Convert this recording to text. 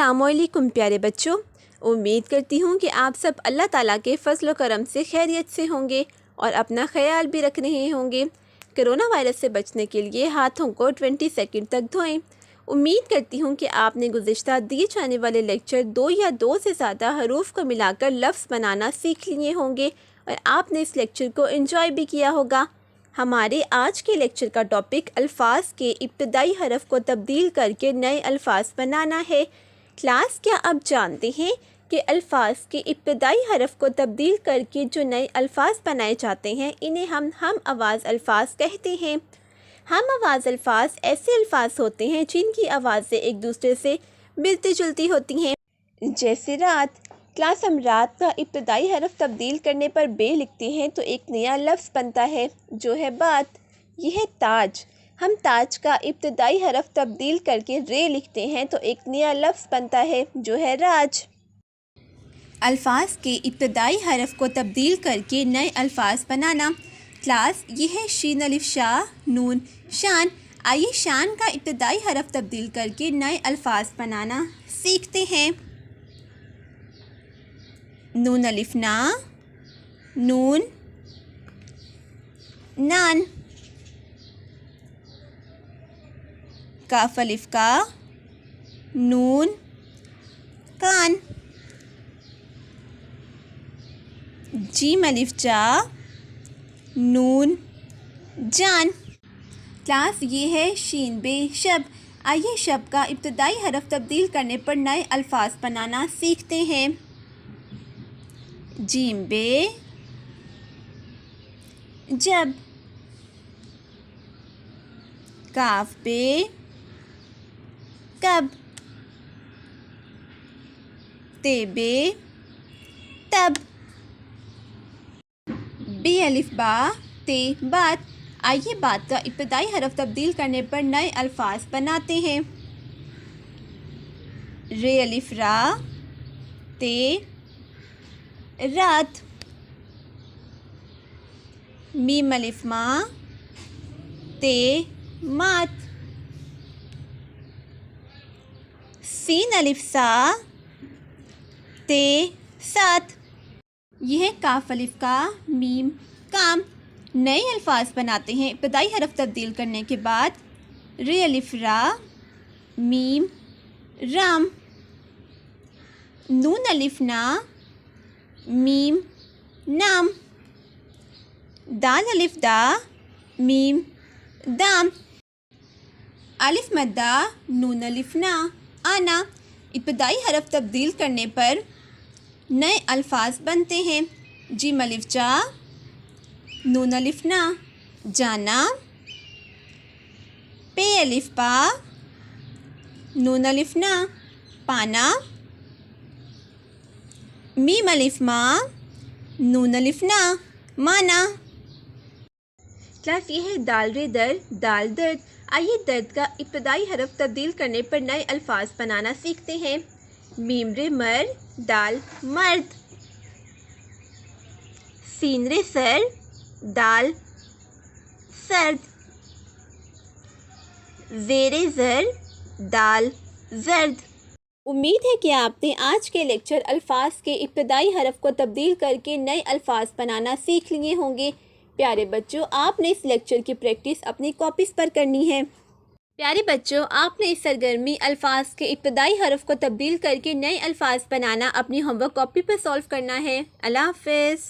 अस्सलाम वालेकुम प्यारे बच्चों, उम्मीद करती हूँ कि आप सब अल्लाह ताला के फजल व करम से खैरियत से होंगे और अपना ख्याल भी रख रहे होंगे। कोरोना वायरस से बचने के लिए हाथों को 20 सेकंड तक धोएं। उम्मीद करती हूँ कि आपने गुज़िश्ता दिए जाने वाले लेक्चर 2 या 2 से ज़्यादा हरूफ को मिलाकर लफ्ज़ बनाना सीख लिए होंगे और आपने इस लेक्चर को एंजॉय भी किया होगा। हमारे आज के लेक्चर का टॉपिक अल्फाज के इब्तदाई हरफ को तब्दील करके नए अल्फाज बनाना है। क्लास, क्या आप जानते हैं कि अल्फाज के इब्तदाई हरफ को तब्दील करके जो नए अल्फाज बनाए जाते हैं इन्हें हम आवाज़ अल्फाज कहते हैं। हम आवाज़ अल्फाज ऐसे अल्फाज होते हैं जिनकी आवाज़ें एक दूसरे से मिलती जुलती होती हैं, जैसे रात। क्लास, हम रात का इब्तदाई हरफ तब्दील करने पर बे लिखते हैं तो एक नया लफ्ज़ बनता है जो है बात। यह है ताज। हम ताज का इब्तदाई हरफ तब्दील करके रे लिखते हैं तो एक नया लफ्ज़ बनता है जो है राज। अल्फाज के इब्तदाई हरफ को तब्दील करके नए अल्फाज बनाना। क्लास, यह है शीन अलिफ शाह नून शान। आइए शान का इब्तदाई हरफ तब्दील करके नए अल्फाज बनाना सीखते हैं। नून अलिफ ना, नून नान। काफ अलिफ का, नून कान। जीम अलिफ जा, नून जान। क्लास, ये है शीन बे शब। आइए शब का इब्तदाई हरफ तब्दील करने पर नए अल्फाज बनाना सीखते हैं। जीम बे जब। काफ बे कब। ते बे तब। बे अलिफ बा ते बात। आइए बात का इब्तदाई हरफ तब्दील करने पर नए अल्फाज बनाते हैं। रे अलिफ रा ते रात। मीम अलिफ मा ते मात। सीन अलिफ सा ते सात। यह है काफ अलिफ का, मीम काम। नए अल्फाज बनाते हैं इब्तदाई हरफ तब्दील करने के बाद। रे अलिफ रा, मीम राम। नून अलिफ ना, मीम नाम। दाल अलिफ दा, मीम दाम। अलिफ मद्दा, नून अलिफ ना, आना। इब्तदाई हरफ तब्दील करने पर नए अल्फाज बनते हैं। जीम अलिफ जा, नून अलिफ ना, जाना। पे अलिफ पा, नून अलिफ ना, पाना। मीम अलिफ मा, नून अलिफ ना, माना। क्लास, ये है दाल रे दर्द, दाल दर्द। आइए दर्द का इब्तदाई हरफ तब्दील करने पर नए अल्फाज बनाना सीखते हैं। मीम रे मर, दाल मर्द। सीन रे सर, दाल सर्द। ज़ेरे ज़र, दाल जर्द। उम्मीद है कि आपने आज के लेक्चर अल्फाज के इब्तदाई हरफ को तब्दील करके नए अल्फाज बनाना सीख लिए होंगे। प्यारे बच्चों, आपने इस लेक्चर की प्रैक्टिस अपनी कॉपीज़ पर करनी है। प्यारे बच्चों, आपने इस सरगर्मी अल्फाज के इब्तदाई हरफ को तब्दील करके नए अल्फाज बनाना अपनी होमवर्क कॉपी पर सॉल्व करना है। अल्लाह हाफ़िज़।